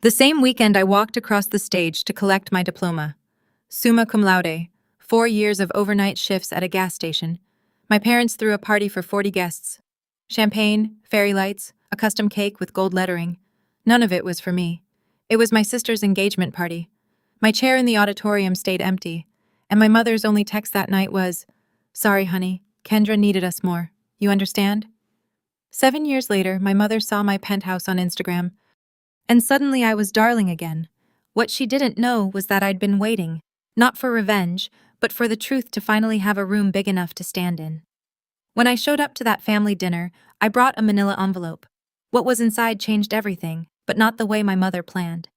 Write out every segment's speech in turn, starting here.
The same weekend, I walked across the stage to collect my diploma. Summa cum laude, 4 years of overnight shifts at a gas station. My parents threw a party for 40 guests. Champagne, fairy lights, a custom cake with gold lettering. None of it was for me. It was my sister's engagement party. My chair in the auditorium stayed empty, and my mother's only text that night was, "Sorry, honey, Kendra needed us more. You understand?" 7 years later, my mother saw my penthouse on Instagram, and suddenly I was darling again. What she didn't know was that I'd been waiting, not for revenge, but for the truth to finally have a room big enough to stand in. When I showed up to that family dinner, I brought a manila envelope. What was inside changed everything, but not the way my mother planned.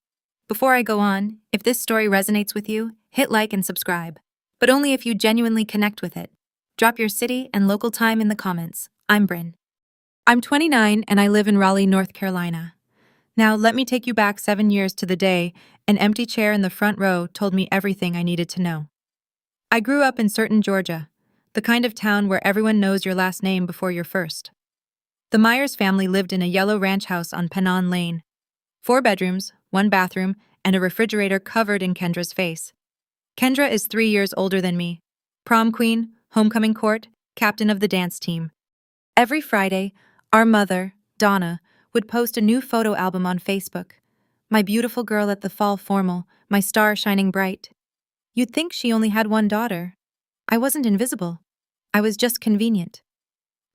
Before I go on, if this story resonates with you, hit like and subscribe. But only if you genuinely connect with it. Drop your city and local time in the comments. I'm Bryn. I'm 29 and I live in Raleigh, North Carolina. Now, let me take you back 7 years to the day an empty chair in the front row told me everything I needed to know. I grew up in Certain, Georgia, the kind of town where everyone knows your last name before your first. The Myers family lived in a yellow ranch house on Pennon Lane. 4 bedrooms, 1 bathroom, and a refrigerator covered in Kendra's face. Kendra is 3 years older than me. Prom queen, homecoming court, captain of the dance team. Every Friday, our mother, Donna, would post a new photo album on Facebook. My beautiful girl at the fall formal, my star shining bright. You'd think she only had 1 daughter. I wasn't invisible. I was just convenient.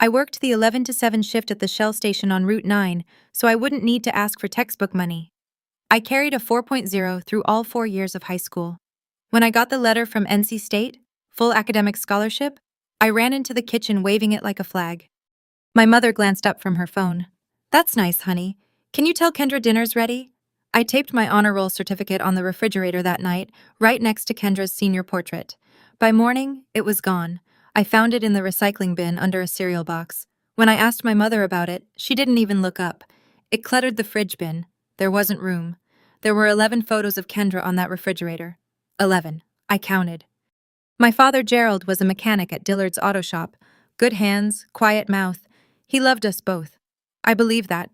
I worked the 11 to 7 shift at the Shell station on Route 9, so I wouldn't need to ask for textbook money. I carried a 4.0 through all 4 years of high school. When I got the letter from NC State, full academic scholarship, I ran into the kitchen waving it like a flag. My mother glanced up from her phone. "That's nice, honey. Can you tell Kendra dinner's ready?" I taped my honor roll certificate on the refrigerator that night, right next to Kendra's senior portrait. By morning, it was gone. I found it in the recycling bin under a cereal box. When I asked my mother about it, she didn't even look up. It cluttered the fridge bin. There wasn't room. There were 11 photos of Kendra on that refrigerator. 11. I counted. My father, Gerald, was a mechanic at Dillard's Auto Shop. Good hands, quiet mouth. He loved us both. I believe that.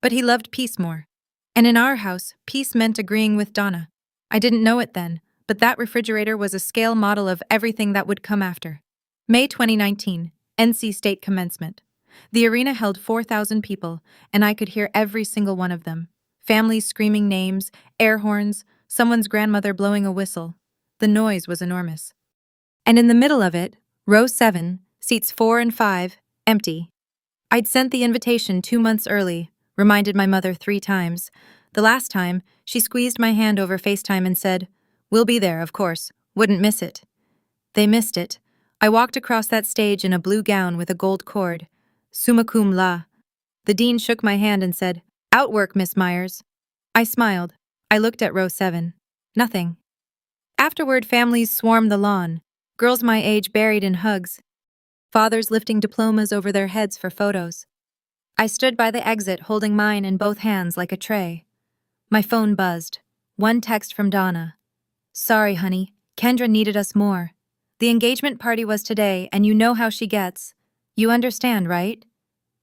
But he loved peace more. And in our house, peace meant agreeing with Donna. I didn't know it then, but that refrigerator was a scale model of everything that would come after. May 2019, NC State commencement. The arena held 4,000 people, and I could hear every single one of them. Families screaming names, air horns, someone's grandmother blowing a whistle. The noise was enormous. And in the middle of it, row 7, seats 4 and 5, empty. I'd sent the invitation 2 months early, reminded my mother 3 times. The last time, she squeezed my hand over FaceTime and said, "We'll be there, of course. Wouldn't miss it." They missed it. I walked across that stage in a blue gown with a gold cord. Summa cum laude. The dean shook my hand and said, "Outwork, Miss Myers." I smiled. I looked at row 7. Nothing. Afterward, families swarmed the lawn. Girls my age buried in hugs. Fathers lifting diplomas over their heads for photos. I stood by the exit holding mine in both hands like a tray. My phone buzzed. 1 text from Donna. "Sorry, honey. Kendra needed us more. The engagement party was today, and you know how she gets. You understand, right?"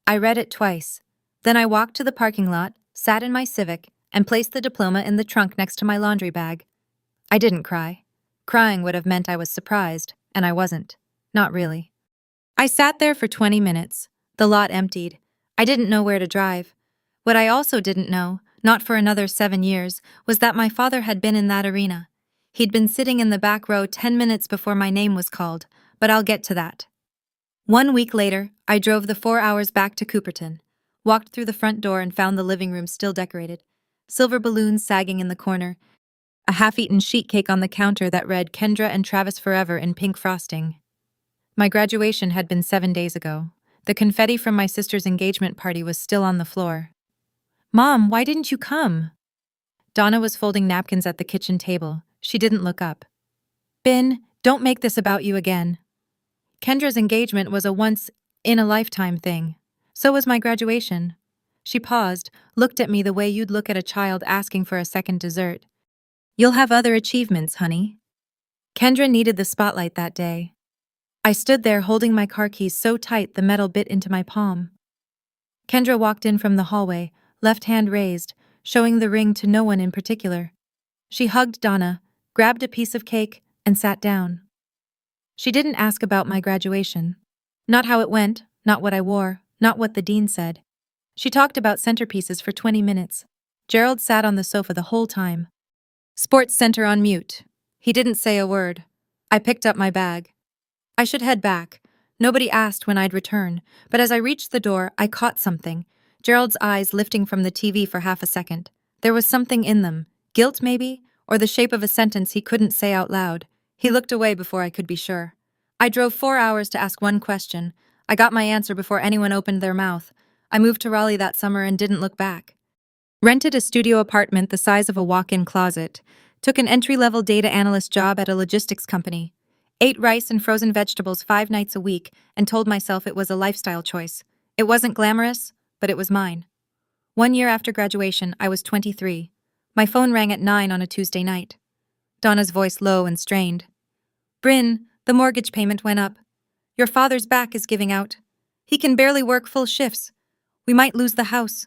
I read it twice. Then I walked to the parking lot, sat in my Civic, and placed the diploma in the trunk next to my laundry bag. I didn't cry. Crying would have meant I was surprised, and I wasn't. Not really. I sat there for 20 minutes. The lot emptied. I didn't know where to drive. What I also didn't know, not for another 7 years, was that my father had been in that arena. He'd been sitting in the back row 10 minutes before my name was called, but I'll get to that. 1 week later, I drove the 4 hours back to Cooperton, walked through the front door and found the living room still decorated. Silver balloons sagging in the corner, a half-eaten sheet cake on the counter that read Kendra and Travis Forever in pink frosting. My graduation had been 7 days ago. The confetti from my sister's engagement party was still on the floor. "Mom, why didn't you come?" Donna was folding napkins at the kitchen table. She didn't look up. "Ben, don't make this about you again." Kendra's engagement was a once-in-a-lifetime thing. So was my graduation. She paused, looked at me the way you'd look at a child asking for a second dessert. "You'll have other achievements, honey." Kendra needed the spotlight that day. I stood there holding my car keys so tight the metal bit into my palm. Kendra walked in from the hallway, left hand raised, showing the ring to no one in particular. She hugged Donna, grabbed a piece of cake, and sat down. She didn't ask about my graduation. Not how it went, not what I wore, not what the dean said. She talked about centerpieces for 20 minutes. Gerald sat on the sofa the whole time. Sports Center on mute. He didn't say a word. I picked up my bag. I should head back. Nobody asked when I'd return, but as I reached the door, I caught something. Gerald's eyes lifting from the TV for half a second. There was something in them. Guilt, maybe? Or the shape of a sentence he couldn't say out loud. He looked away before I could be sure. I drove 4 hours to ask one question. I got my answer before anyone opened their mouth. I moved to Raleigh that summer and didn't look back. Rented a studio apartment the size of a walk-in closet. Took an entry-level data analyst job at a logistics company. Ate rice and frozen vegetables 5 nights a week and told myself it was a lifestyle choice. It wasn't glamorous, but it was mine. 1 year after graduation, I was 23. My phone rang at 9 on a Tuesday night. Donna's voice low and strained. "Bryn, the mortgage payment went up. Your father's back is giving out. He can barely work full shifts. We might lose the house."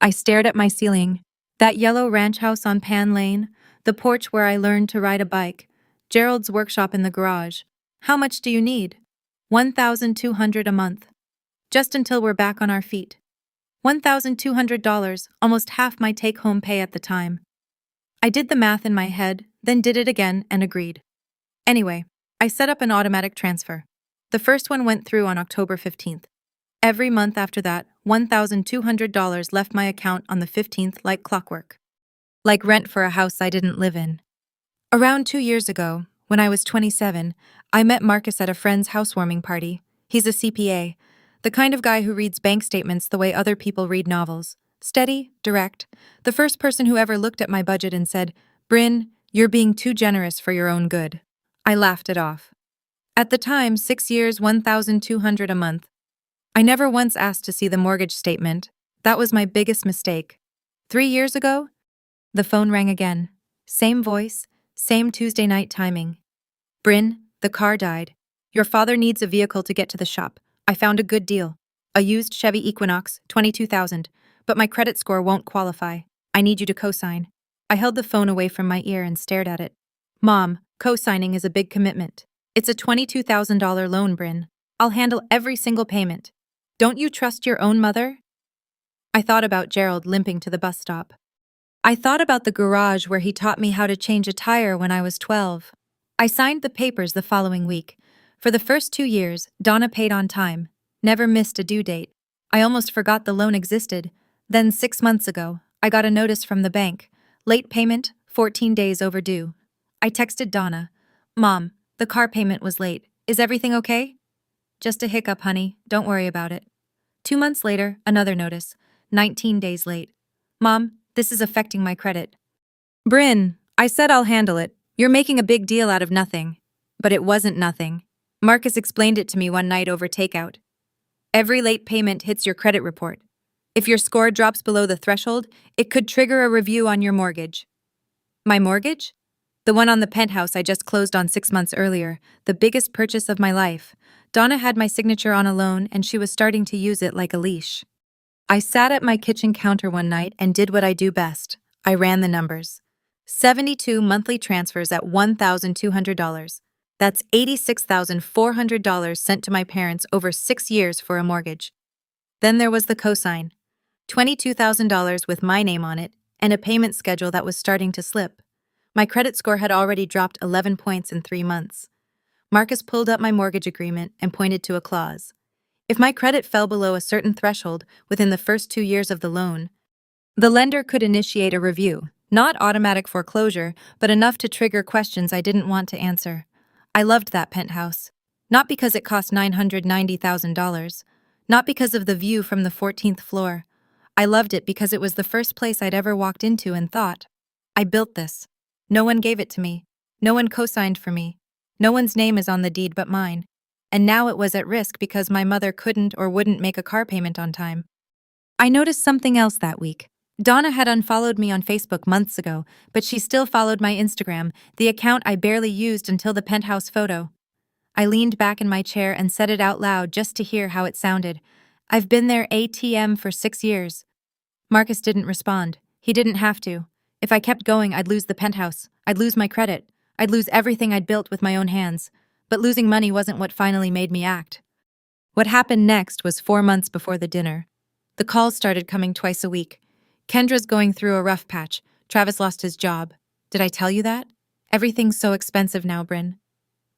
I stared at my ceiling. That yellow ranch house on Pan Lane, the porch where I learned to ride a bike, Gerald's workshop in the garage. How much do you need? $1,200 a month. Just until we're back on our feet. $1,200, almost half my take-home pay at the time. I did the math in my head, then did it again and agreed. Anyway, I set up an automatic transfer. The first one went through on October 15th. Every month after that, $1,200 left my account on the 15th like clockwork. Like rent for a house I didn't live in. Around 2 years ago, when I was 27, I met Marcus at a friend's housewarming party. He's a CPA, the kind of guy who reads bank statements the way other people read novels. Steady, direct, the first person who ever looked at my budget and said, "Bryn, you're being too generous for your own good." I laughed it off. At the time, 6 years, $1,200 a month. I never once asked to see the mortgage statement. That was my biggest mistake. 3 years ago, the phone rang again. Same voice, same Tuesday night timing. "Bryn, the car died. Your father needs a vehicle to get to the shop. I found a good deal. A used Chevy Equinox, $22,000, but my credit score won't qualify. I need you to co-sign." I held the phone away from my ear and stared at it. "Mom, co-signing is a big commitment. It's a $22,000 loan, Bryn. I'll handle every single payment. Don't you trust your own mother?" I thought about Gerald limping to the bus stop. I thought about the garage where he taught me how to change a tire when I was 12. I signed the papers the following week. For the first 2 years, Donna paid on time, never missed a due date. I almost forgot the loan existed. Then 6 months ago, I got a notice from the bank. Late payment, 14 days overdue. I texted Donna, "Mom, the car payment was late. Is everything okay?" "Just a hiccup, honey. Don't worry about it." 2 months later, another notice. 19 days late. "Mom, this is affecting my credit." "Bryn, I said I'll handle it. You're making a big deal out of nothing." But it wasn't nothing. Marcus explained it to me one night over takeout. Every late payment hits your credit report. If your score drops below the threshold, it could trigger a review on your mortgage. My mortgage? The one on the penthouse I just closed on 6 months earlier, the biggest purchase of my life. Donna had my signature on a loan and she was starting to use it like a leash. I sat at my kitchen counter one night and did what I do best. I ran the numbers. 72 monthly transfers at $1,200. That's $86,400 sent to my parents over 6 years for a mortgage. Then there was the cosign. $22,000 with my name on it and a payment schedule that was starting to slip. My credit score had already dropped 11 points in 3 months. Marcus pulled up my mortgage agreement and pointed to a clause. If my credit fell below a certain threshold within the first 2 years of the loan, the lender could initiate a review, not automatic foreclosure, but enough to trigger questions I didn't want to answer. I loved that penthouse. Not because it cost $990,000, not because of the view from the 14th floor. I loved it because it was the first place I'd ever walked into and thought, I built this. No one gave it to me. No one co-signed for me. No one's name is on the deed but mine. And now it was at risk because my mother couldn't or wouldn't make a car payment on time. I noticed something else that week. Donna had unfollowed me on Facebook months ago, but she still followed my Instagram, the account I barely used until the penthouse photo. I leaned back in my chair and said it out loud just to hear how it sounded. I've been their ATM for 6 years. Marcus didn't respond. He didn't have to. If I kept going, I'd lose the penthouse. I'd lose my credit. I'd lose everything I'd built with my own hands. But losing money wasn't what finally made me act. What happened next was 4 months before the dinner. The calls started coming twice a week. Kendra's going through a rough patch. Travis lost his job. Did I tell you that? Everything's so expensive now, Bryn.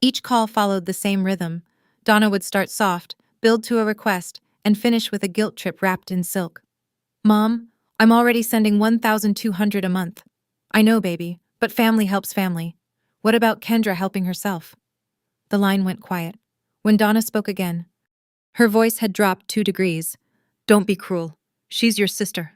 Each call followed the same rhythm. Donna would start soft, build to a request, and finish with a guilt trip wrapped in silk. Mom, I'm already sending $1,200 a month. I know, baby, but family helps family. What about Kendra helping herself? The line went quiet. When Donna spoke again, her voice had dropped 2 degrees. Don't be cruel. She's your sister.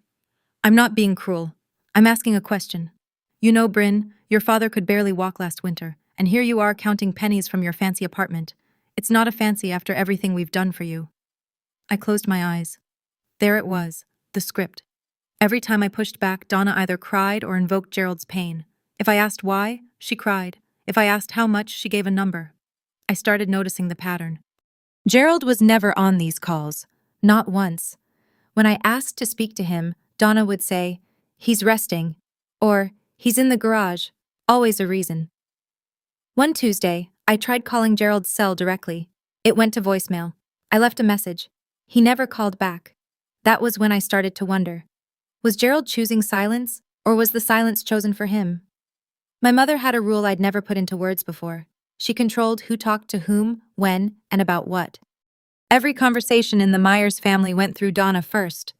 I'm not being cruel. I'm asking a question. You know, Bryn, your father could barely walk last winter, and here you are counting pennies from your fancy apartment. It's not a fancy after everything we've done for you. I closed my eyes. There it was, the script. Every time I pushed back, Donna either cried or invoked Gerald's pain. If I asked why, she cried. If I asked how much, she gave a number. I started noticing the pattern. Gerald was never on these calls. Not once. When I asked to speak to him, Donna would say, "He's resting," or "He's in the garage," always a reason. One Tuesday, I tried calling Gerald's cell directly. It went to voicemail. I left a message. He never called back. That was when I started to wonder. Was Gerald choosing silence, or was the silence chosen for him? My mother had a rule I'd never put into words before. She controlled who talked to whom, when, and about what. Every conversation in the Myers family went through Donna first.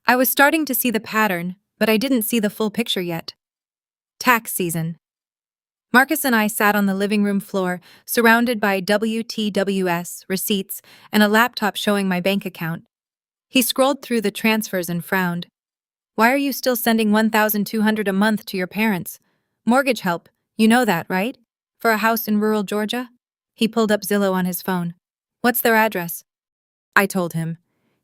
I was starting to see the pattern, but I didn't see the full picture yet. Tax season. Marcus and I sat on the living room floor, surrounded by WTWS, receipts, and a laptop showing my bank account. He scrolled through the transfers and frowned. Why are you still sending $1,200 a month to your parents? Mortgage help, you know that, right? For a house in rural Georgia? He pulled up Zillow on his phone. What's their address? I told him.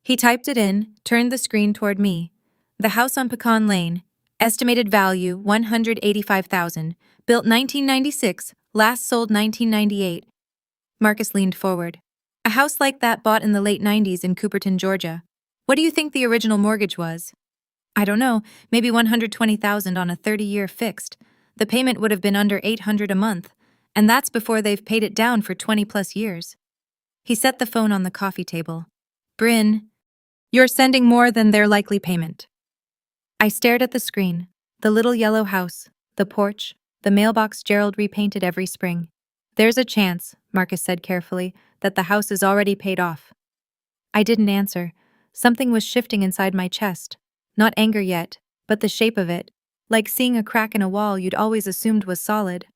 He typed it in, turned the screen toward me. The house on Pecan Lane, estimated value $185,000, built 1996, last sold 1998. Marcus leaned forward. A house like that bought in the late 90s in Cooperton, Georgia. What do you think the original mortgage was? I don't know, maybe $120,000 on a 30-year fixed. The payment would have been under $800 a month, and that's before they've paid it down for 20+ years. He set the phone on the coffee table. Bryn, you're sending more than their likely payment. I stared at the screen, the little yellow house, the porch, the mailbox Gerald repainted every spring. There's a chance, Marcus said carefully, that the house is already paid off. I didn't answer. Something was shifting inside my chest. Not anger yet, but the shape of it, like seeing a crack in a wall you'd always assumed was solid.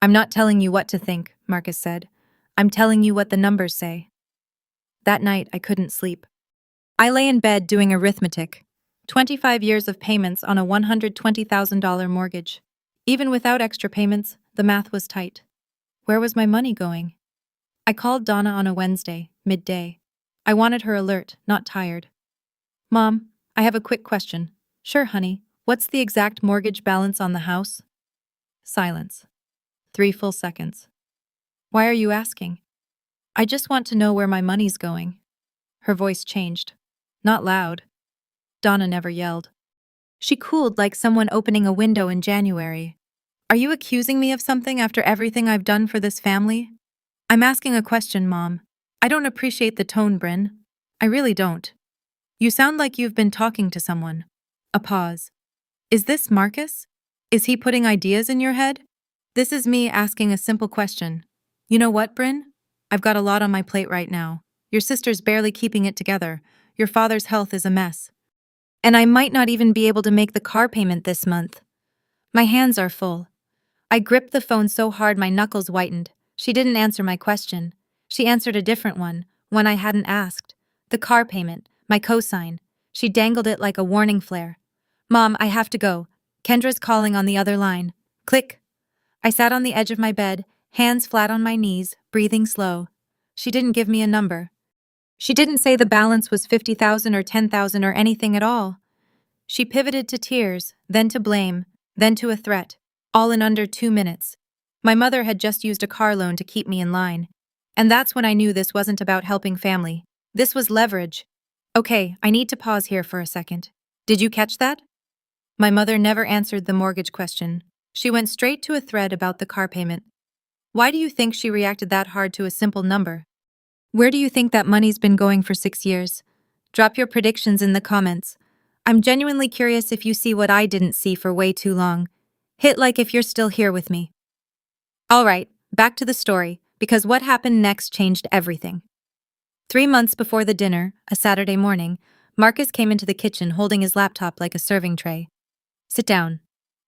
I'm not telling you what to think, Marcus said. I'm telling you what the numbers say. That night, I couldn't sleep. I lay in bed doing arithmetic. 25 years of payments on a $120,000 mortgage. Even without extra payments, the math was tight. Where was my money going? I called Donna on a Wednesday, midday. I wanted her alert, not tired. Mom, I have a quick question. Sure, honey. What's the exact mortgage balance on the house? Silence. 3 full seconds. Why are you asking? I just want to know where my money's going. Her voice changed. Not loud. Donna never yelled. She cooled like someone opening a window in January. Are you accusing me of something after everything I've done for this family? I'm asking a question, Mom. I don't appreciate the tone, Bryn. I really don't. You sound like you've been talking to someone. A pause. Is this Marcus? Is he putting ideas in your head? This is me asking a simple question. You know what, Bryn? I've got a lot on my plate right now. Your sister's barely keeping it together. Your father's health is a mess. And I might not even be able to make the car payment this month. My hands are full. I gripped the phone so hard my knuckles whitened. She didn't answer my question. She answered a different one I hadn't asked. The car payment, my cosign. She dangled it like a warning flare. Mom, I have to go. Kendra's calling on the other line. Click. I sat on the edge of my bed, hands flat on my knees, breathing slow. She didn't give me a number. She didn't say the balance was $50,000 or $10,000 or anything at all. She pivoted to tears, then to blame, then to a threat, all in under 2 minutes. My mother had just used a car loan to keep me in line. And that's when I knew this wasn't about helping family. This was leverage. Okay, I need to pause here for a second. Did you catch that? My mother never answered the mortgage question. She went straight to a thread about the car payment. Why do you think she reacted that hard to a simple number? Where do you think that money's been going for 6 years? Drop your predictions in the comments. I'm genuinely curious if you see what I didn't see for way too long. Hit like if you're still here with me. Alright, back to the story, because what happened next changed everything. 3 months before the dinner, a Saturday morning, Marcus came into the kitchen holding his laptop like a serving tray. Sit down.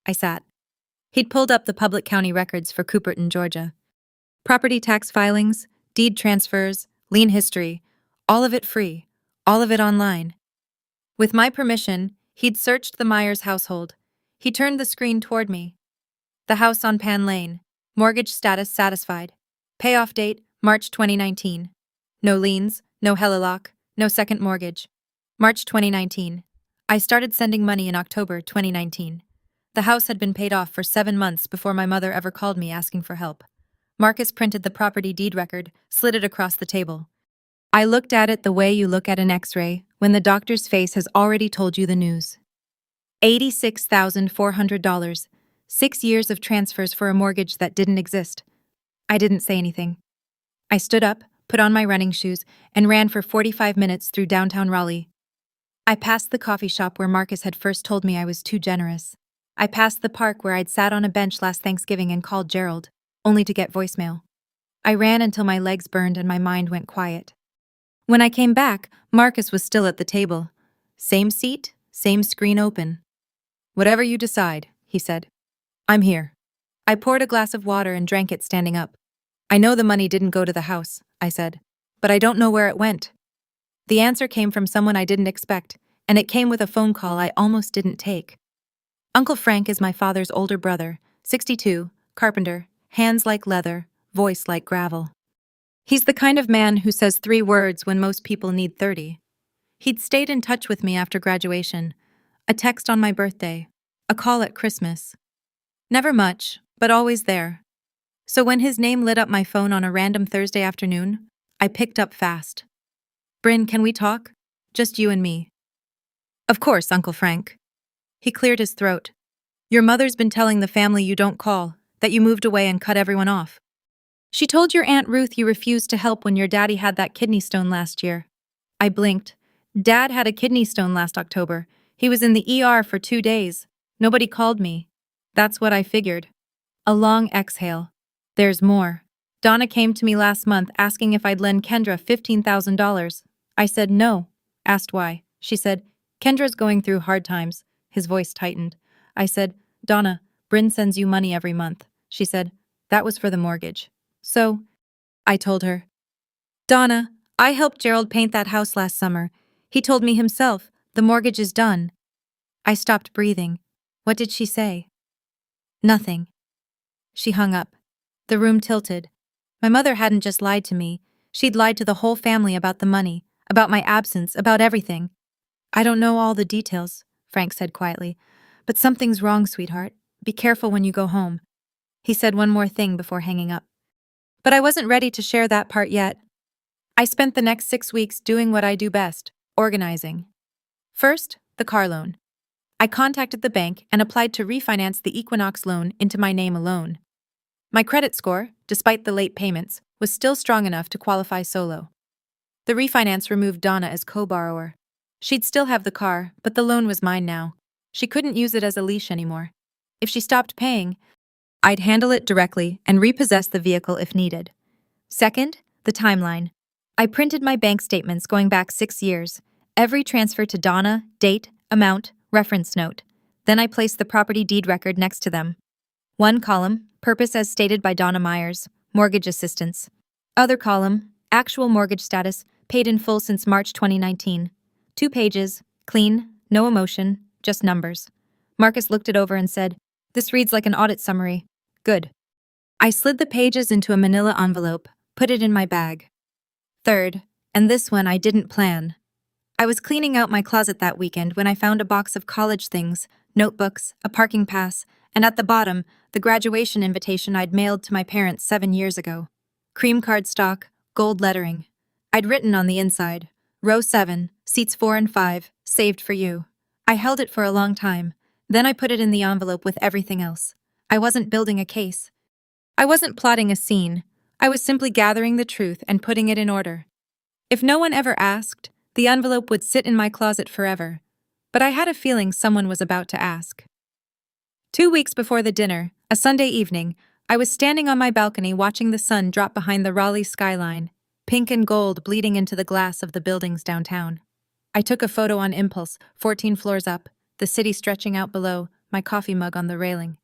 I sat. He'd pulled up the public county records for Cooperton, Georgia. Property tax filings, deed transfers, lien history, all of it free, all of it online. With my permission, he'd searched the Myers household. He turned the screen toward me. The house on Pan Lane. Mortgage status satisfied. Payoff date, March 2019. No liens, no HELOC, no second mortgage. March 2019. I started sending money in October 2019. The house had been paid off for 7 months before my mother ever called me asking for help. Marcus printed the property deed record, slid it across the table. I looked at it the way you look at an X-ray when the doctor's face has already told you the news. $86,400. 6 years of transfers for a mortgage that didn't exist. I didn't say anything. I stood up, put on my running shoes, and ran for 45 minutes through downtown Raleigh. I passed the coffee shop where Marcus had first told me I was too generous. I passed the park where I'd sat on a bench last Thanksgiving and called Gerald, only to get voicemail. I ran until my legs burned and my mind went quiet. When I came back, Marcus was still at the table. Same seat, same screen open. Whatever you decide, he said. I'm here. I poured a glass of water and drank it standing up. I know the money didn't go to the house, I said, but I don't know where it went. The answer came from someone I didn't expect, and it came with a phone call I almost didn't take. Uncle Frank is my father's older brother, 62, carpenter, hands like leather, voice like gravel. He's the kind of man who says 3 words when most people need 30. He'd stayed in touch with me after graduation, a text on my birthday, a call at Christmas. Never much, but always there. So when his name lit up my phone on a random Thursday afternoon, I picked up fast. Bryn, can we talk? Just you and me. Of course, Uncle Frank. He cleared his throat. Your mother's been telling the family you don't call, that you moved away and cut everyone off. She told your Aunt Ruth you refused to help when your daddy had that kidney stone last year. I blinked. Dad had a kidney stone last October. He was in the ER for 2 days. Nobody called me. That's what I figured. A long exhale. There's more. Donna came to me last month asking if I'd lend Kendra $15,000. I said no. Asked why. She said, Kendra's going through hard times. His voice tightened. I said, Donna, Bryn sends you money every month. She said, that was for the mortgage. So, I told her. Donna, I helped Gerald paint that house last summer. He told me himself, the mortgage is done. I stopped breathing. What did she say? Nothing. She hung up. The room tilted. My mother hadn't just lied to me. She'd lied to the whole family about the money, about my absence, about everything. I don't know all the details, Frank said quietly, but something's wrong, sweetheart. Be careful when you go home. He said one more thing before hanging up. But I wasn't ready to share that part yet. I spent the next 6 weeks doing what I do best, organizing. First, the car loan. I contacted the bank and applied to refinance the Equinox loan into my name alone. My credit score, despite the late payments, was still strong enough to qualify solo. The refinance removed Donna as co-borrower. She'd still have the car, but the loan was mine now. She couldn't use it as a leash anymore. If she stopped paying, I'd handle it directly and repossess the vehicle if needed. Second, the timeline. I printed my bank statements going back 6 years, every transfer to Donna, date, amount, reference note. Then I placed the property deed record next to them. One column, purpose as stated by Donna Myers, mortgage assistance. Other column, actual mortgage status, paid in full since March 2019. 2 pages, clean, no emotion, just numbers. Marcus looked it over and said, "This reads like an audit summary. Good." I slid the pages into a manila envelope, put it in my bag. Third, and this one I didn't plan. I was cleaning out my closet that weekend when I found a box of college things, notebooks, a parking pass, and at the bottom, the graduation invitation I'd mailed to my parents 7 years ago. Cream cardstock, gold lettering. I'd written on the inside, row 7, seats 4 and 5, saved for you. I held it for a long time, Then I put it in the envelope with everything else. I wasn't building a case. I wasn't plotting a scene. I was simply gathering the truth and putting it in order. If no one ever asked, the envelope would sit in my closet forever. But I had a feeling someone was about to ask. 2 weeks before the dinner, a Sunday evening, I was standing on my balcony watching the sun drop behind the Raleigh skyline, pink and gold bleeding into the glass of the buildings downtown. I took a photo on impulse, 14 floors up, the city stretching out below, my coffee mug on the railing.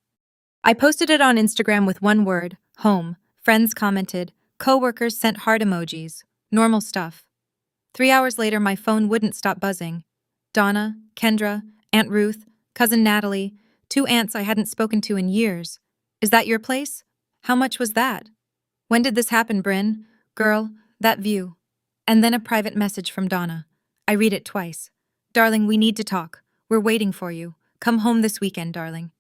I posted it on Instagram with one word, home. Friends commented, coworkers sent heart emojis, normal stuff. 3 hours later, my phone wouldn't stop buzzing. Donna, Kendra, Aunt Ruth, Cousin Natalie, 2 aunts I hadn't spoken to in years. Is that your place? How much was that? When did this happen, Bryn? Girl, that view. And then a private message from Donna. I read it twice. Darling, we need to talk. We're waiting for you. Come home this weekend, darling.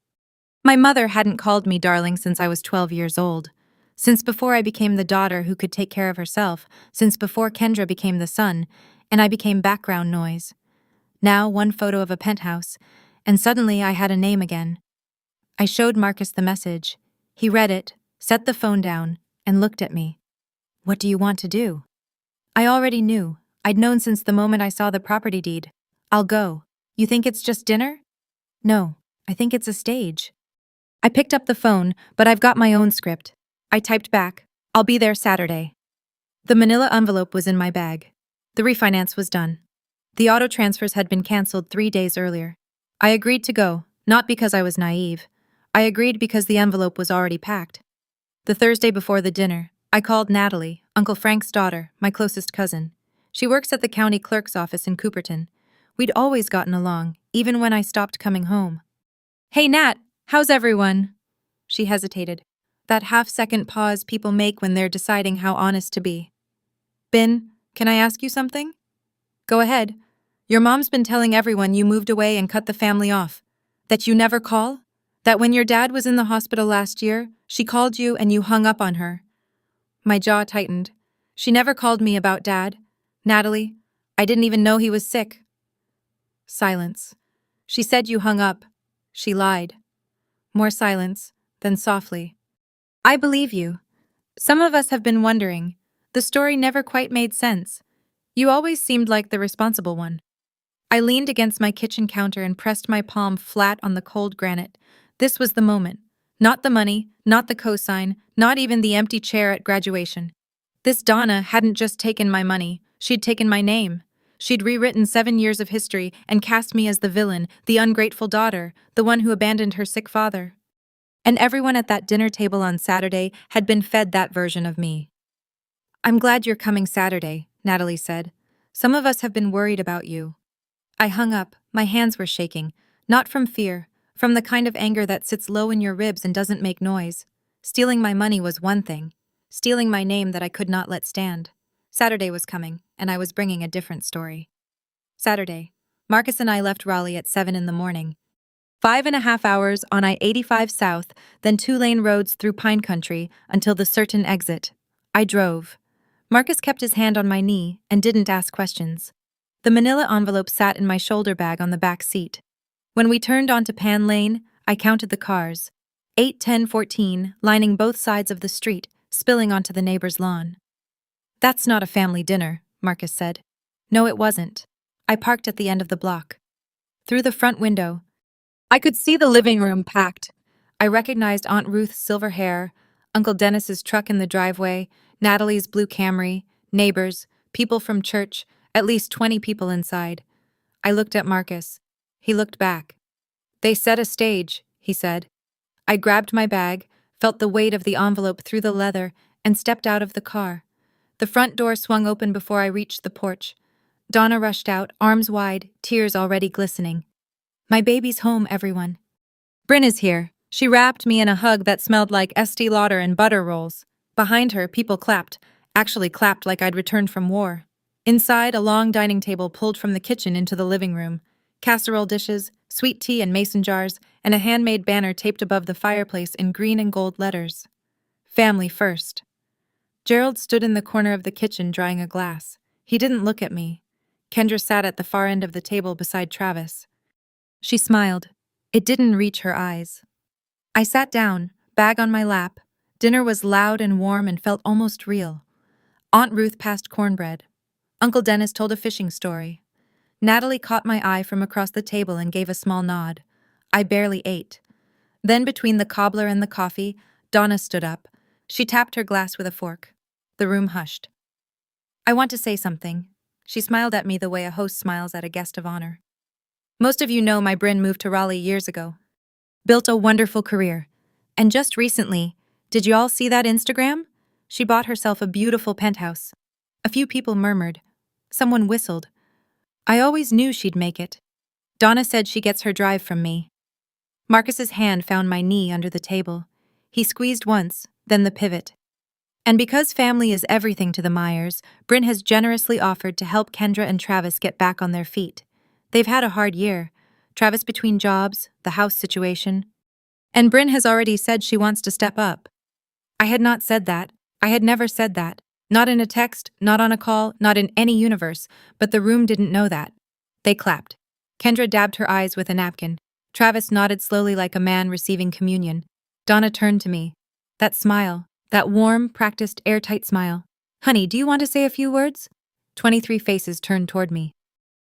My mother hadn't called me darling since I was 12 years old. Since before I became the daughter who could take care of herself, since before Kendra became the son, and I became background noise. Now one photo of a penthouse, and suddenly I had a name again. I showed Marcus the message. He read it, set the phone down, and looked at me. What do you want to do? I already knew. I'd known since the moment I saw the property deed. I'll go. You think it's just dinner? No, I think it's a stage. I picked up the phone, but I've got my own script. I typed back, I'll be there Saturday. The manila envelope was in my bag. The refinance was done. The auto transfers had been canceled 3 days earlier. I agreed to go, not because I was naive. I agreed because the envelope was already packed. The Thursday before the dinner, I called Natalie, Uncle Frank's daughter, my closest cousin. She works at the county clerk's office in Cooperton. We'd always gotten along, even when I stopped coming home. Hey Nat, how's everyone? She hesitated. That half-second pause people make when they're deciding how honest to be. Bin, can I ask you something? Go ahead. Your mom's been telling everyone you moved away and cut the family off. That you never call? That when your dad was in the hospital last year, she called you and you hung up on her. My jaw tightened. She never called me about Dad. Natalie, I didn't even know he was sick. Silence. She said you hung up. She lied. More silence, then softly. I believe you. Some of us have been wondering. The story never quite made sense. You always seemed like the responsible one. I leaned against my kitchen counter and pressed my palm flat on the cold granite. This was the moment. Not the money, not the cosign, not even the empty chair at graduation. This Donna hadn't just taken my money, she'd taken my name. She'd rewritten 7 years of history and cast me as the villain, the ungrateful daughter, the one who abandoned her sick father. And everyone at that dinner table on Saturday had been fed that version of me. I'm glad you're coming Saturday, Natalie said. Some of us have been worried about you. I hung up, my hands were shaking, not from fear, from the kind of anger that sits low in your ribs and doesn't make noise. Stealing my money was one thing, stealing my name that I could not let stand. Saturday was coming, and I was bringing a different story. Saturday. Marcus and I left Raleigh at 7 in the morning. 5.5 hours on I-85 South, then 2-lane roads through pine country until the certain exit. I drove. Marcus kept his hand on my knee and didn't ask questions. The manila envelope sat in my shoulder bag on the back seat. When we turned onto Pan Lane, I counted the cars. 8, 10, 14, lining both sides of the street, spilling onto the neighbor's lawn. That's not a family dinner, Marcus said. No, it wasn't. I parked at the end of the block. Through the front window, I could see the living room packed. I recognized Aunt Ruth's silver hair, Uncle Dennis's truck in the driveway, Natalie's blue Camry, neighbors, people from church, at least 20 people inside. I looked at Marcus. He looked back. They set a stage, he said. I grabbed my bag, felt the weight of the envelope through the leather, and stepped out of the car. The front door swung open before I reached the porch. Donna rushed out, arms wide, tears already glistening. My baby's home, everyone. Bryn is here. She wrapped me in a hug that smelled like Estee Lauder and butter rolls. Behind her, people clapped, actually clapped like I'd returned from war. Inside, a long dining table pulled from the kitchen into the living room. Casserole dishes, sweet tea and mason jars, and a handmade banner taped above the fireplace in green and gold letters. Family first. Gerald stood in the corner of the kitchen drying a glass. He didn't look at me. Kendra sat at the far end of the table beside Travis. She smiled. It didn't reach her eyes. I sat down, bag on my lap. Dinner was loud and warm and felt almost real. Aunt Ruth passed cornbread. Uncle Dennis told a fishing story. Natalie caught my eye from across the table and gave a small nod. I barely ate. Then, between the cobbler and the coffee, Donna stood up. She tapped her glass with a fork. The room hushed. I want to say something. She smiled at me the way a host smiles at a guest of honor. Most of you know my Bryn moved to Raleigh years ago. Built a wonderful career. And just recently, did you all see that Instagram? She bought herself a beautiful penthouse. A few people murmured. Someone whistled. I always knew she'd make it. Donna said she gets her drive from me. Marcus's hand found my knee under the table. He squeezed once, then the pivot. And because family is everything to the Myers, Bryn has generously offered to help Kendra and Travis get back on their feet. They've had a hard year. Travis between jobs, the house situation. And Bryn has already said she wants to step up. I had not said that. I had never said that. Not in a text, not on a call, not in any universe, but the room didn't know that. They clapped. Kendra dabbed her eyes with a napkin. Travis nodded slowly like a man receiving communion. Donna turned to me. That smile, that warm, practiced, airtight smile. Honey, do you want to say a few words? 23 faces turned toward me.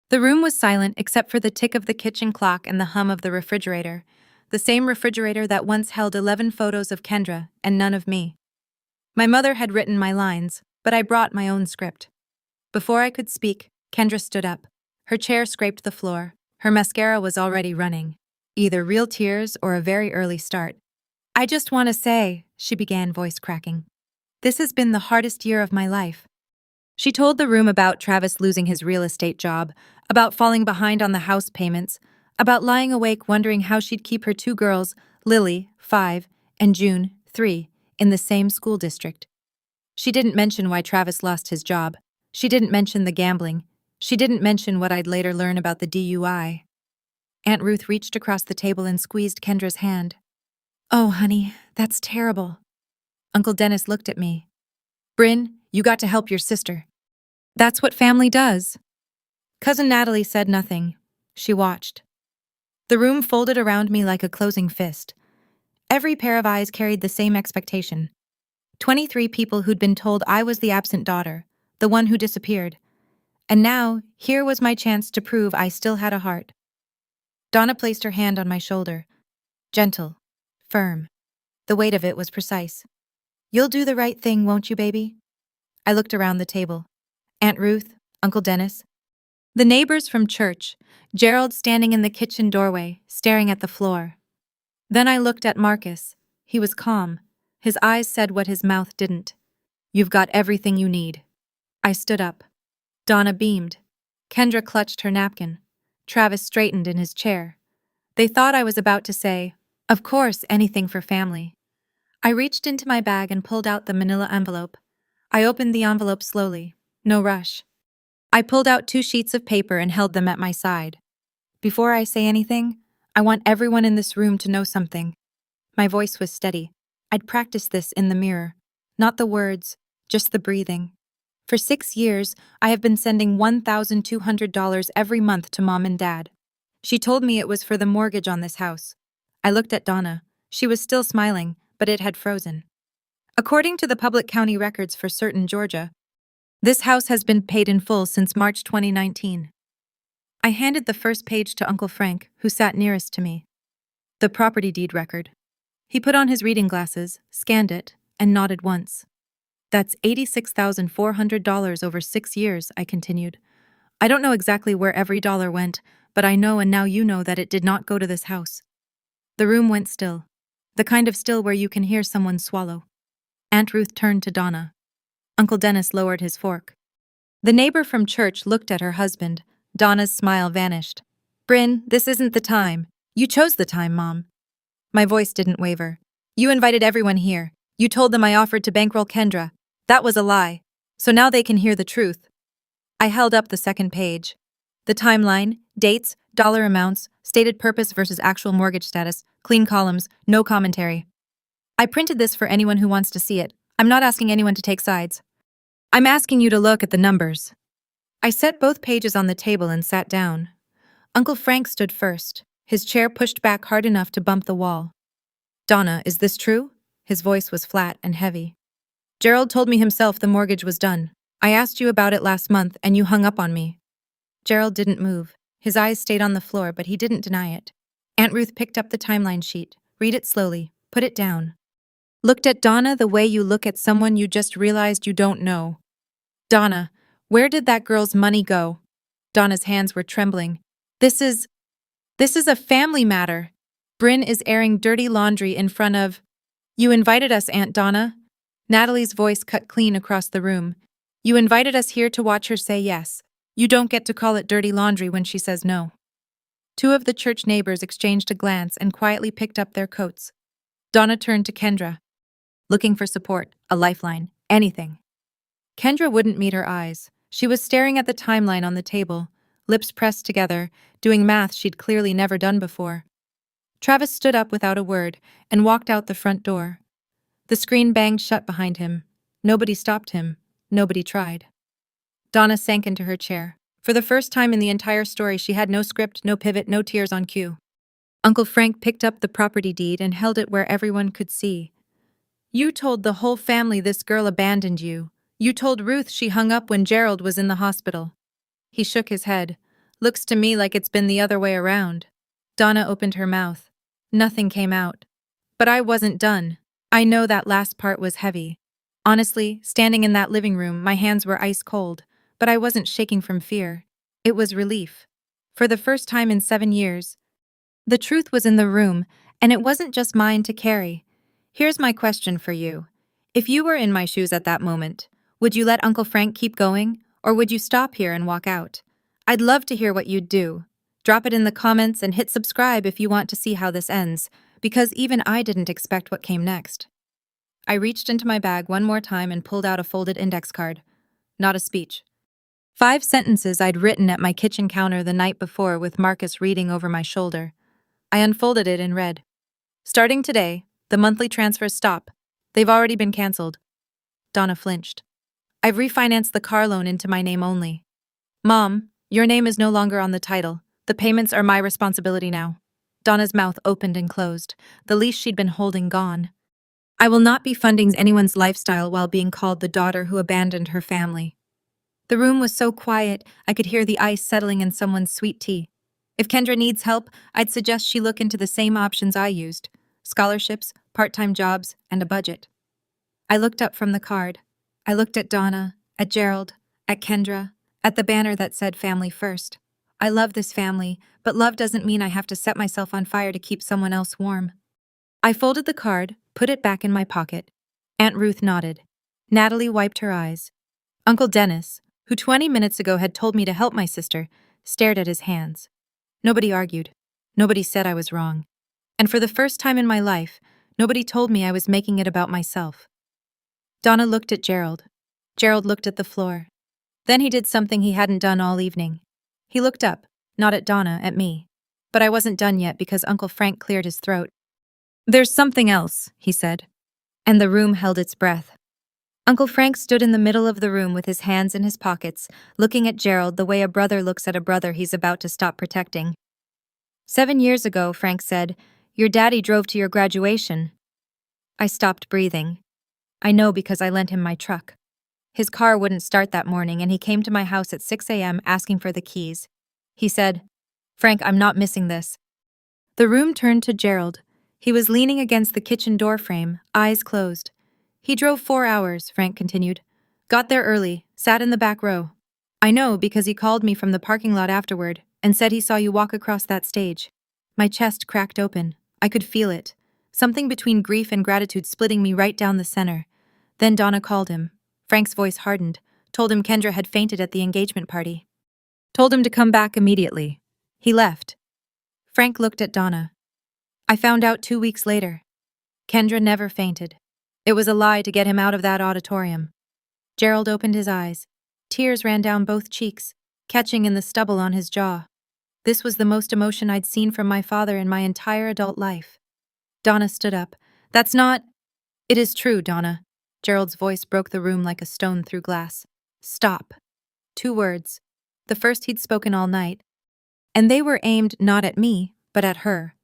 The room was silent except for the tick of the kitchen clock and the hum of the refrigerator. The same refrigerator that once held 11 photos of Kendra and none of me. My mother had written my lines, but I brought my own script. Before I could speak, Kendra stood up. Her chair scraped the floor. Her mascara was already running. Either real tears or a very early start. I just want to say, she began, voice cracking. This has been the hardest year of my life. She told the room about Travis losing his real estate job, about falling behind on the house payments, about lying awake wondering how she'd keep her two girls, Lily, 5, and June, 3, in the same school district. She didn't mention why Travis lost his job. She didn't mention the gambling. She didn't mention what I'd later learn about the DUI. Aunt Ruth reached across the table and squeezed Kendra's hand. Oh, honey, that's terrible. Uncle Dennis looked at me. Bryn, you got to help your sister. That's what family does. Cousin Natalie said nothing. She watched. The room folded around me like a closing fist. Every pair of eyes carried the same expectation. 23 people who'd been told I was the absent daughter, the one who disappeared. And now, here was my chance to prove I still had a heart. Donna placed her hand on my shoulder. Gentle. Firm. The weight of it was precise. You'll do the right thing, won't you, baby? I looked around the table. Aunt Ruth, Uncle Dennis. The neighbors from church, Gerald standing in the kitchen doorway, staring at the floor. Then I looked at Marcus. He was calm. His eyes said what his mouth didn't. You've got everything you need. I stood up. Donna beamed. Kendra clutched her napkin. Travis straightened in his chair. They thought I was about to say, of course, anything for family. I reached into my bag and pulled out the manila envelope. I opened the envelope slowly. No rush. I pulled out 2 sheets of paper and held them at my side. Before I say anything, I want everyone in this room to know something. My voice was steady. I'd practiced this in the mirror. Not the words, just the breathing. For 6 years, I have been sending $1,200 every month to Mom and Dad. She told me it was for the mortgage on this house. I looked at Donna. She was still smiling, but it had frozen. According to the public county records for certain Georgia, this house has been paid in full since March 2019. I handed the first page to Uncle Frank, who sat nearest to me. The property deed record. He put on his reading glasses, scanned it, and nodded once. That's $86,400 over 6 years, I continued. I don't know exactly where every dollar went, but I know and now you know that it did not go to this house. The room went still. The kind of still where you can hear someone swallow. Aunt Ruth turned to Donna. Uncle Dennis lowered his fork. The neighbor from church looked at her husband. Donna's smile vanished. Bryn, this isn't the time. You chose the time, Mom. My voice didn't waver. You invited everyone here. You told them I offered to bankroll Kendra. That was a lie. So now they can hear the truth. I held up the second page. The timeline, dates, dollar amounts, stated purpose versus actual mortgage status, clean columns, no commentary. I printed this for anyone who wants to see it. I'm not asking anyone to take sides. I'm asking you to look at the numbers. I set both pages on the table and sat down. Uncle Frank stood first. his chair pushed back hard enough to bump the wall. Donna, is this true? His voice was flat and heavy. Gerald told me himself the mortgage was done. I asked you about it last month and you hung up on me. Gerald didn't move. His eyes stayed on the floor, but he didn't deny it. Aunt Ruth picked up the timeline sheet, read it slowly, put it down. Looked at Donna the way you look at someone you just realized you don't know. Donna, where did that girl's money go? Donna's hands were trembling. This is a family matter. Bryn is airing dirty laundry in front of... You invited us, Aunt Donna. Natalie's voice cut clean across the room. You invited us here to watch her say yes. You don't get to call it dirty laundry when she says no. Two of the church neighbors exchanged a glance and quietly picked up their coats. Donna turned to Kendra, looking for support, a lifeline, anything. Kendra wouldn't meet her eyes. She was staring at the timeline on the table, lips pressed together, doing math she'd clearly never done before. Travis stood up without a word and walked out the front door. The screen banged shut behind him. Nobody stopped him. Nobody tried. Donna sank into her chair. For the first time in the entire story, she had no script, no pivot, no tears on cue. Uncle Frank picked up the property deed and held it where everyone could see. You told the whole family this girl abandoned you. You told Ruth she hung up when Gerald was in the hospital. He shook his head. Looks to me like it's been the other way around. Donna opened her mouth. Nothing came out. But I wasn't done. I know that last part was heavy. Honestly, standing in that living room, my hands were ice cold, but I wasn't shaking from fear. It was relief. For the first time in 7 years. The truth was in the room, and it wasn't just mine to carry. Here's my question for you. If you were in my shoes at that moment, would you let Uncle Frank keep going, or would you stop here and walk out? I'd love to hear what you'd do. Drop it in the comments and hit subscribe if you want to see how this ends, because even I didn't expect what came next. I reached into my bag one more time and pulled out a folded index card. Not a speech. 5 sentences I'd written at my kitchen counter the night before with Marcus reading over my shoulder. I unfolded it and read. Starting today, the monthly transfers stop. They've already been canceled. Donna flinched. I've refinanced the car loan into my name only. Mom, your name is no longer on the title. The payments are my responsibility now. Donna's mouth opened and closed, the leash she'd been holding gone. I will not be funding anyone's lifestyle while being called the daughter who abandoned her family. The room was so quiet, I could hear the ice settling in someone's sweet tea. If Kendra needs help, I'd suggest she look into the same options I used: scholarships, part-time jobs, and a budget. I looked up from the card. I looked at Donna, at Gerald, at Kendra, at the banner that said Family First. I love this family, but love doesn't mean I have to set myself on fire to keep someone else warm. I folded the card, put it back in my pocket. Aunt Ruth nodded. Natalie wiped her eyes. Uncle Dennis, who 20 minutes ago had told me to help my sister, stared at his hands. Nobody argued. Nobody said I was wrong. And for the first time in my life, nobody told me I was making it about myself. Donna looked at Gerald. Gerald looked at the floor. Then he did something he hadn't done all evening. He looked up, not at Donna, at me. But I wasn't done yet because Uncle Frank cleared his throat. There's something else, he said. And the room held its breath. Uncle Frank stood in the middle of the room with his hands in his pockets, looking at Gerald the way a brother looks at a brother he's about to stop protecting. 7 years ago, Frank said, your daddy drove to your graduation. I stopped breathing. I know because I lent him my truck. His car wouldn't start that morning and he came to my house at 6 a.m. asking for the keys. He said, Frank, I'm not missing this. The room turned to Gerald. He was leaning against the kitchen door frame, eyes closed. He drove 4 hours, Frank continued. Got there early, sat in the back row. I know because he called me from the parking lot afterward and said he saw you walk across that stage. My chest cracked open. I could feel it. Something between grief and gratitude splitting me right down the center. Then Donna called him. Frank's voice hardened, told him Kendra had fainted at the engagement party. Told him to come back immediately. He left. Frank looked at Donna. I found out 2 weeks later. Kendra never fainted. It was a lie to get him out of that auditorium. Gerald opened his eyes. Tears ran down both cheeks, catching in the stubble on his jaw. This was the most emotion I'd seen from my father in my entire adult life. Donna stood up. That's not... It is true, Donna. Gerald's voice broke the room like a stone through glass. Stop. 2 words. The first he'd spoken all night. And they were aimed not at me, but at her.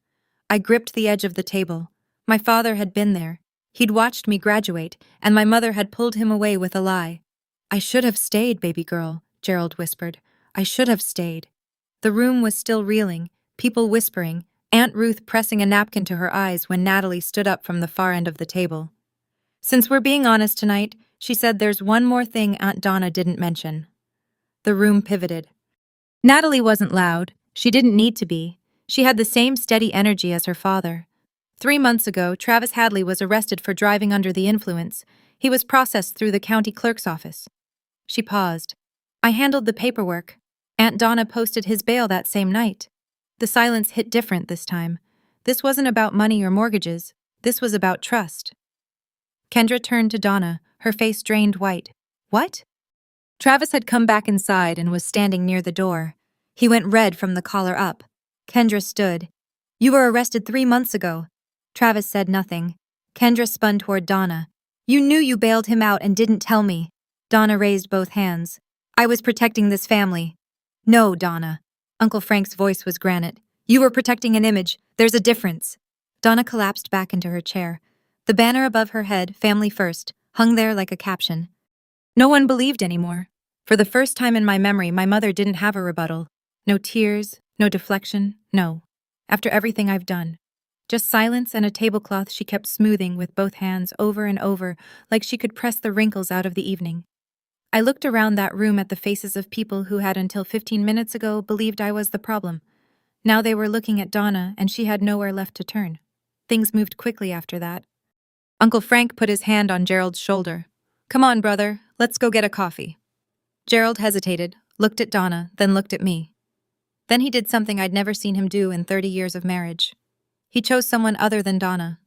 I gripped the edge of the table. My father had been there. He'd watched me graduate, and my mother had pulled him away with a lie. "I should have stayed, baby girl," Gerald whispered. "I should have stayed." The room was still reeling, people whispering, Aunt Ruth pressing a napkin to her eyes when Natalie stood up from the far end of the table. "Since we're being honest tonight," she said, "there's one more thing Aunt Donna didn't mention." The room pivoted. Natalie wasn't loud. She didn't need to be. She had the same steady energy as her father. 3 months ago, Travis Hadley was arrested for driving under the influence. He was processed through the county clerk's office. She paused. "I handled the paperwork. Aunt Donna posted his bail that same night." The silence hit different this time. This wasn't about money or mortgages. This was about trust. Kendra turned to Donna, her face drained white. "What?" Travis had come back inside and was standing near the door. He went red from the collar up. Kendra stood. "You were arrested 3 months ago." Travis said nothing. Kendra spun toward Donna. "You knew you bailed him out and didn't tell me." Donna raised both hands. "I was protecting this family." "No, Donna." Uncle Frank's voice was granite. "You were protecting an image. There's a difference." Donna collapsed back into her chair. The banner above her head, "Family First," hung there like a caption. No one believed anymore. For the first time in my memory, my mother didn't have a rebuttal. No tears, no deflection, no. After everything I've done. Just silence and a tablecloth she kept smoothing with both hands over and over, like she could press the wrinkles out of the evening. I looked around that room at the faces of people who had until 15 minutes ago believed I was the problem. Now they were looking at Donna, and she had nowhere left to turn. Things moved quickly after that. Uncle Frank put his hand on Gerald's shoulder. "Come on, brother, let's go get a coffee." Gerald hesitated, looked at Donna, then looked at me. Then he did something I'd never seen him do in 30 years of marriage. He chose someone other than Donna.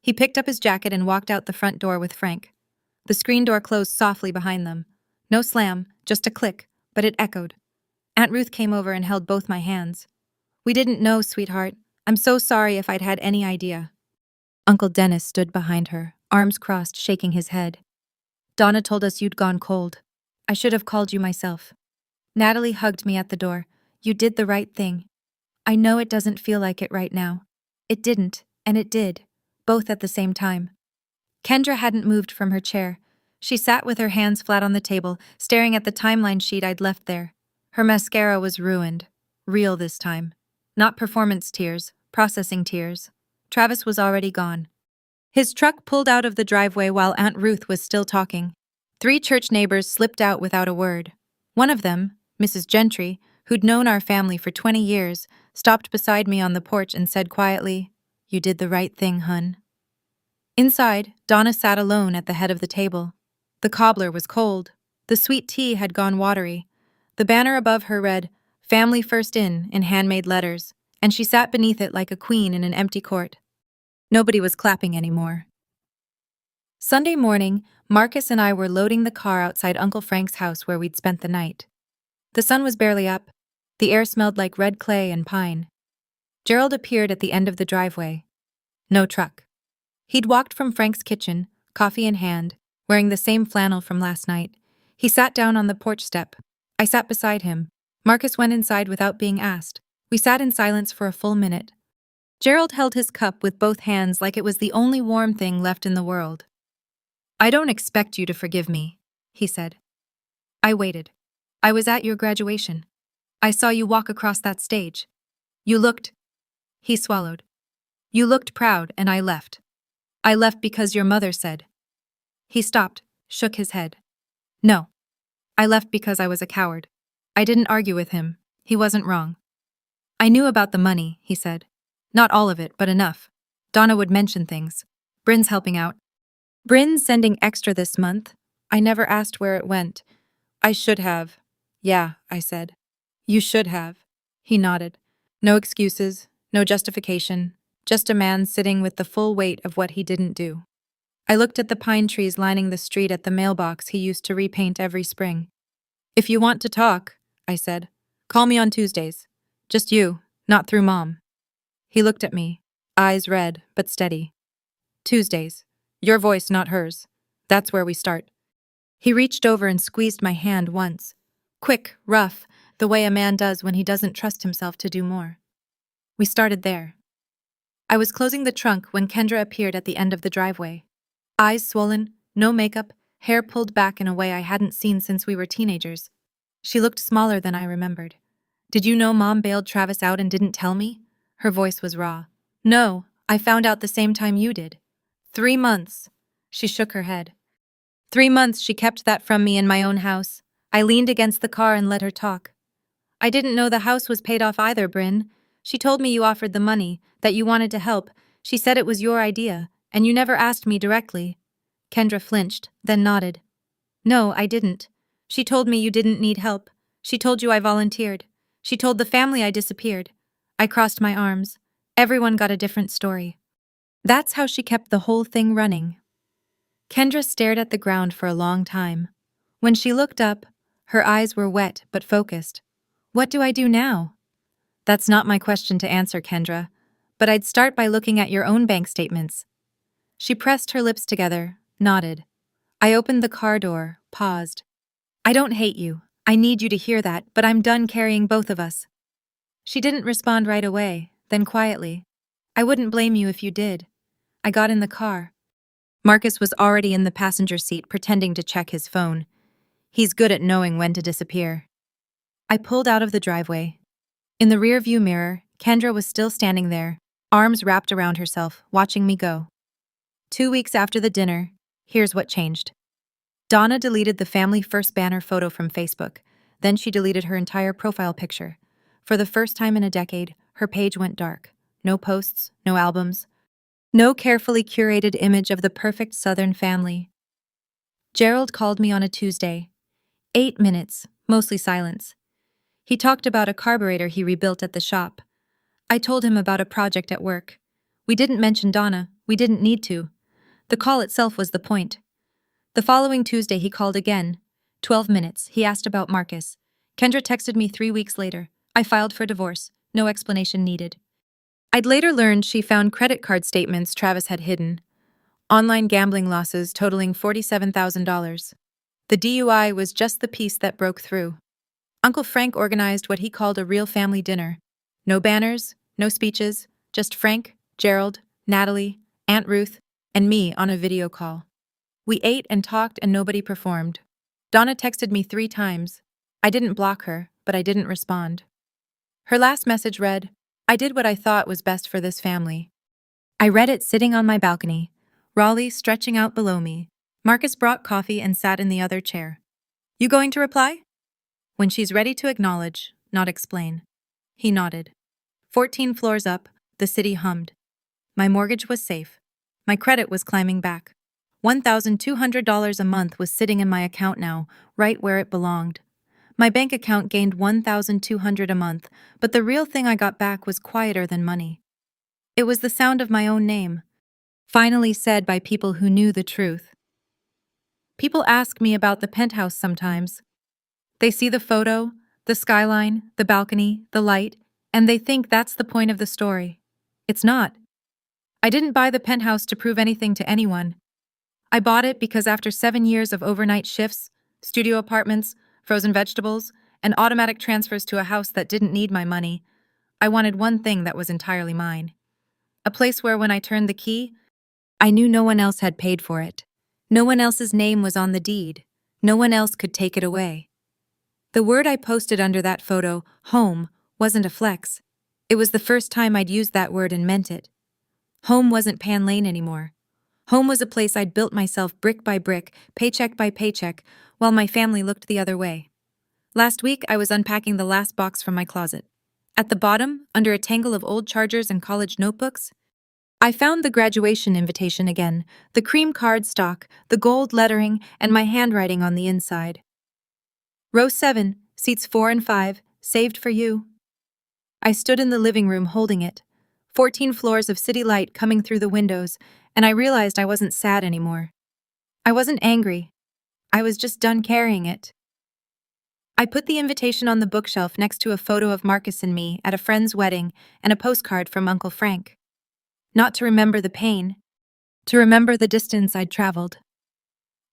He picked up his jacket and walked out the front door with Frank. The screen door closed softly behind them. No slam, just a click, but it echoed. Aunt Ruth came over and held both my hands. "We didn't know, sweetheart. I'm so sorry if I'd had any idea." Uncle Dennis stood behind her, arms crossed, shaking his head. "Donna told us you'd gone cold. I should have called you myself." Natalie hugged me at the door. "You did the right thing. I know it doesn't feel like it right now." It didn't, and it did, both at the same time. Kendra hadn't moved from her chair. She sat with her hands flat on the table, staring at the timeline sheet I'd left there. Her mascara was ruined. Real this time. Not performance tears, processing tears. Travis was already gone. His truck pulled out of the driveway while Aunt Ruth was still talking. 3 church neighbors slipped out without a word. One of them, Mrs. Gentry, who'd known our family for 20 years, stopped beside me on the porch and said quietly, "You did the right thing, hun." Inside, Donna sat alone at the head of the table. The cobbler was cold. The sweet tea had gone watery. The banner above her read, "Family First in handmade letters, and she sat beneath it like a queen in an empty court. Nobody was clapping anymore. Sunday morning, Marcus and I were loading the car outside Uncle Frank's house where we'd spent the night. The sun was barely up. The air smelled like red clay and pine. Gerald appeared at the end of the driveway. No truck. He'd walked from Frank's kitchen, coffee in hand, wearing the same flannel from last night. He sat down on the porch step. I sat beside him. Marcus went inside without being asked. We sat in silence for a full minute. Gerald held his cup with both hands like it was the only warm thing left in the world. "I don't expect you to forgive me," he said. I waited. "I was at your graduation. I saw you walk across that stage. You looked—" He swallowed. "You looked proud, and I left. I left because your mother said." He stopped, shook his head. "No. I left because I was a coward. I didn't argue with him. He wasn't wrong. I knew about the money," he said. "Not all of it, but enough. Donna would mention things. Bryn's helping out. Bryn's sending extra this month. I never asked where it went. I should have." "Yeah," I said. "You should have." He nodded. No excuses, no justification, just a man sitting with the full weight of what he didn't do. I looked at the pine trees lining the street at the mailbox he used to repaint every spring. "If you want to talk," I said, "call me on Tuesdays. Just you, not through Mom." He looked at me, eyes red but steady. "Tuesdays. Your voice, not hers. That's where we start." He reached over and squeezed my hand once. Quick, rough, the way a man does when he doesn't trust himself to do more. We started there. I was closing the trunk when Kendra appeared at the end of the driveway. Eyes swollen, no makeup, hair pulled back in a way I hadn't seen since we were teenagers. She looked smaller than I remembered. "Did you know Mom bailed Travis out and didn't tell me?" Her voice was raw. "No, I found out the same time you did. 3 months." She shook her head. 3 months she kept that from me in my own house. I leaned against the car and let her talk. "I didn't know the house was paid off either, Bryn. She told me you offered the money, that you wanted to help. She said it was your idea, and you never asked me directly." Kendra flinched, then nodded. "No, I didn't. She told me you didn't need help. She told you I volunteered. She told the family I disappeared." I crossed my arms. Everyone got a different story. That's how she kept the whole thing running. Kendra stared at the ground for a long time. When she looked up, her eyes were wet but focused. "What do I do now?" "That's not my question to answer, Kendra. But I'd start by looking at your own bank statements." She pressed her lips together, nodded. I opened the car door, paused. "I don't hate you. I need you to hear that, but I'm done carrying both of us." She didn't respond right away, then quietly. "I wouldn't blame you if you did." I got in the car. Marcus was already in the passenger seat pretending to check his phone. He's good at knowing when to disappear. I pulled out of the driveway. In the rearview mirror, Kendra was still standing there, arms wrapped around herself, watching me go. 2 weeks after the dinner, here's what changed. Donna deleted the family first banner photo from Facebook. Then she deleted her entire profile picture. For the first time in a decade, her page went dark. No posts, no albums, no carefully curated image of the perfect Southern family. Gerald called me on a Tuesday. 8 minutes, mostly silence. He talked about a carburetor he rebuilt at the shop. I told him about a project at work. We didn't mention Donna, we didn't need to. The call itself was the point. The following Tuesday he called again. 12 minutes, he asked about Marcus. Kendra texted me 3 weeks later. I filed for divorce, no explanation needed. I'd later learned she found credit card statements Travis had hidden. Online gambling losses totaling $47,000. The DUI was just the piece that broke through. Uncle Frank organized what he called a real family dinner. No banners, no speeches, just Frank, Gerald, Natalie, Aunt Ruth, and me on a video call. We ate and talked and nobody performed. Donna texted me 3 times. I didn't block her, but I didn't respond. Her last message read, "I did what I thought was best for this family." I read it sitting on my balcony, Raleigh stretching out below me. Marcus brought coffee and sat in the other chair. "You going to reply?" "When she's ready to acknowledge, not explain." He nodded. 14 floors up, the city hummed. My mortgage was safe. My credit was climbing back. $1,200 a month was sitting in my account now, right where it belonged. My bank account gained $1,200 a month, but the real thing I got back was quieter than money. It was the sound of my own name, finally said by people who knew the truth. People ask me about the penthouse sometimes. They see the photo, the skyline, the balcony, the light, and they think that's the point of the story. It's not. I didn't buy the penthouse to prove anything to anyone. I bought it because after 7 years of overnight shifts, studio apartments, frozen vegetables, and automatic transfers to a house that didn't need my money, I wanted one thing that was entirely mine. A place where when I turned the key, I knew no one else had paid for it. No one else's name was on the deed. No one else could take it away. The word I posted under that photo, home, wasn't a flex. It was the first time I'd used that word and meant it. Home wasn't Pan Lane anymore. Home was a place I'd built myself brick by brick, paycheck by paycheck, while my family looked the other way. Last week, I was unpacking the last box from my closet. At the bottom, under a tangle of old chargers and college notebooks, I found the graduation invitation again, the cream cardstock, the gold lettering, and my handwriting on the inside. Row 7, seats 4 and 5, saved for you. I stood in the living room holding it, 14 floors of city light coming through the windows, and I realized I wasn't sad anymore. I wasn't angry. I was just done carrying it. I put the invitation on the bookshelf next to a photo of Marcus and me at a friend's wedding and a postcard from Uncle Frank. Not to remember the pain, to remember the distance I'd traveled.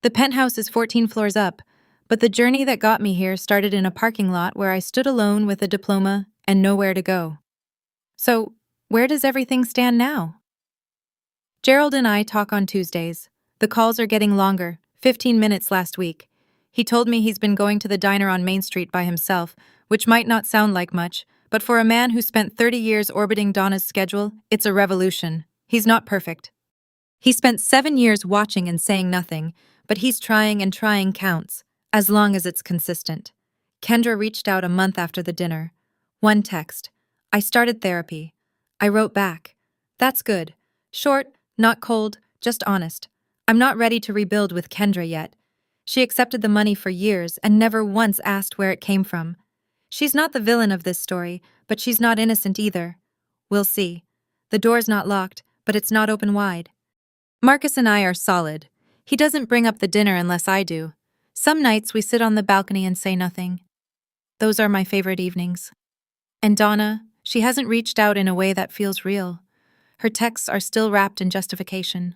The penthouse is 14 floors up, but the journey that got me here started in a parking lot where I stood alone with a diploma and nowhere to go. So, where does everything stand now? Gerald and I talk on Tuesdays. The calls are getting longer, 15 minutes last week. He told me he's been going to the diner on Main Street by himself, which might not sound like much, but for a man who spent 30 years orbiting Donna's schedule, it's a revolution. He's not perfect. He spent 7 years watching and saying nothing, but he's trying and trying counts, as long as it's consistent. Kendra reached out a month after the dinner. One text. I started therapy. I wrote back. That's good. Short, not cold, just honest. I'm not ready to rebuild with Kendra yet. She accepted the money for years and never once asked where it came from. She's not the villain of this story, but she's not innocent either. We'll see. The door's not locked, but it's not open wide. Marcus and I are solid. He doesn't bring up the dinner unless I do. Some nights we sit on the balcony and say nothing. Those are my favorite evenings. And Donna, she hasn't reached out in a way that feels real. Her texts are still wrapped in justification.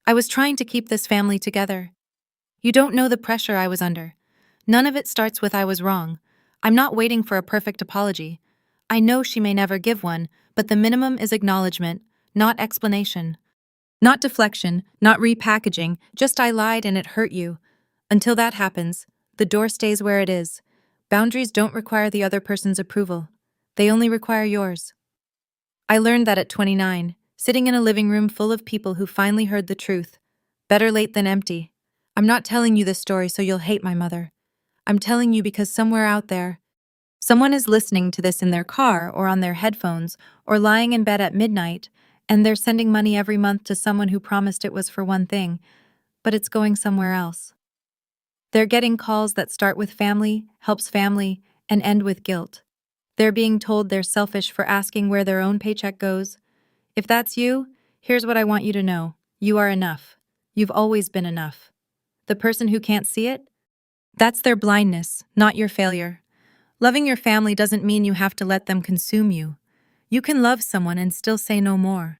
I was trying to keep this family together. You don't know the pressure I was under. None of it starts with I was wrong. I'm not waiting for a perfect apology. I know she may never give one, but the minimum is acknowledgement, not explanation. Not deflection, not repackaging, just I lied and it hurt you. Until that happens, the door stays where it is. Boundaries don't require the other person's approval. They only require yours. I learned that at 29, sitting in a living room full of people who finally heard the truth. Better late than empty. I'm not telling you this story so you'll hate my mother. I'm telling you because somewhere out there, someone is listening to this in their car or on their headphones or lying in bed at midnight, and they're sending money every month to someone who promised it was for one thing, but it's going somewhere else. They're getting calls that start with family, helps family, and end with guilt. They're being told they're selfish for asking where their own paycheck goes. If that's you, here's what I want you to know. You are enough. You've always been enough. The person who can't see it? That's their blindness, not your failure. Loving your family doesn't mean you have to let them consume you. You can love someone and still say no more.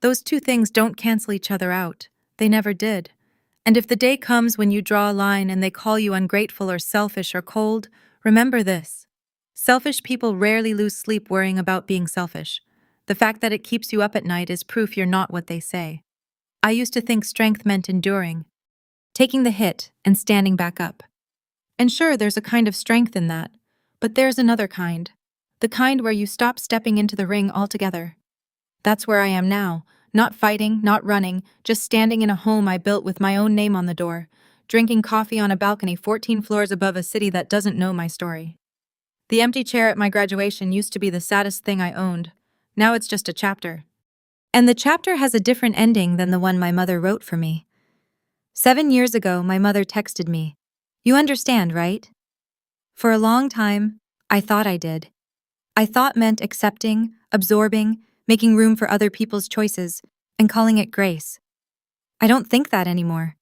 Those two things don't cancel each other out. They never did. And if the day comes when you draw a line and they call you ungrateful or selfish or cold, remember this. Selfish people rarely lose sleep worrying about being selfish. The fact that it keeps you up at night is proof you're not what they say. I used to think strength meant enduring, taking the hit and standing back up. And sure, there's a kind of strength in that, but there's another kind. The kind where you stop stepping into the ring altogether. That's where I am now, not fighting, not running, just standing in a home I built with my own name on the door, drinking coffee on a balcony 14 floors above a city that doesn't know my story. The empty chair at my graduation used to be the saddest thing I owned. Now it's just a chapter. And the chapter has a different ending than the one my mother wrote for me. 7 years ago, my mother texted me. You understand, right? For a long time, I thought I did. I thought meant accepting, absorbing, making room for other people's choices, and calling it grace. I don't think that anymore.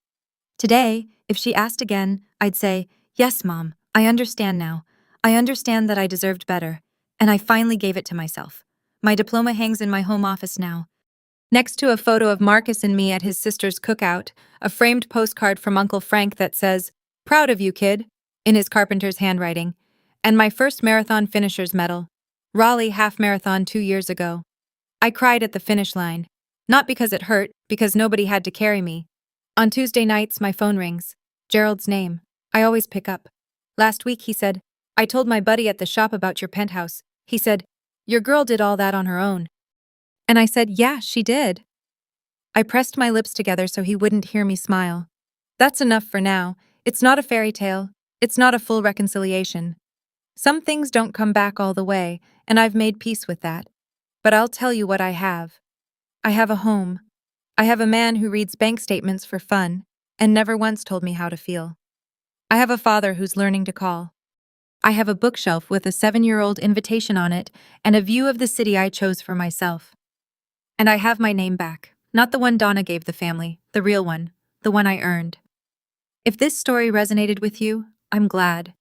Today, if she asked again, I'd say, yes, Mom, I understand now. I understand that I deserved better, and I finally gave it to myself. My diploma hangs in my home office now. Next to a photo of Marcus and me at his sister's cookout, a framed postcard from Uncle Frank that says, "Proud of you, kid," in his carpenter's handwriting, and my first marathon finisher's medal, Raleigh half marathon 2 years ago. I cried at the finish line. Not because it hurt, because nobody had to carry me. On Tuesday nights, my phone rings. Gerald's name. I always pick up. Last week, he said, I told my buddy at the shop about your penthouse. He said, your girl did all that on her own. And I said, yeah, she did. I pressed my lips together so he wouldn't hear me smile. That's enough for now. It's not a fairy tale. It's not a full reconciliation. Some things don't come back all the way, and I've made peace with that. But I'll tell you what I have. I have a home. I have a man who reads bank statements for fun and never once told me how to feel. I have a father who's learning to call. I have a bookshelf with a 7-year-old invitation on it and a view of the city I chose for myself. And I have my name back, not the one Donna gave the family, the real one, the one I earned. If this story resonated with you, I'm glad.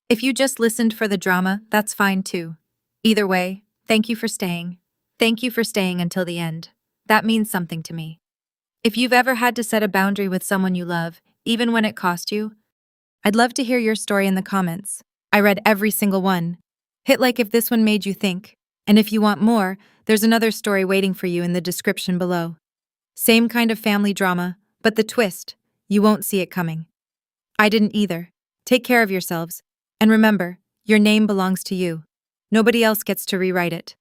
If you just listened for the drama, that's fine too. Either way, thank you for staying. Thank you for staying until the end. That means something to me. If you've ever had to set a boundary with someone you love, even when it cost you, I'd love to hear your story in the comments. I read every single one. Hit like if this one made you think. And if you want more, there's another story waiting for you in the description below. Same kind of family drama, but the twist, you won't see it coming. I didn't either. Take care of yourselves. And remember, your name belongs to you. Nobody else gets to rewrite it.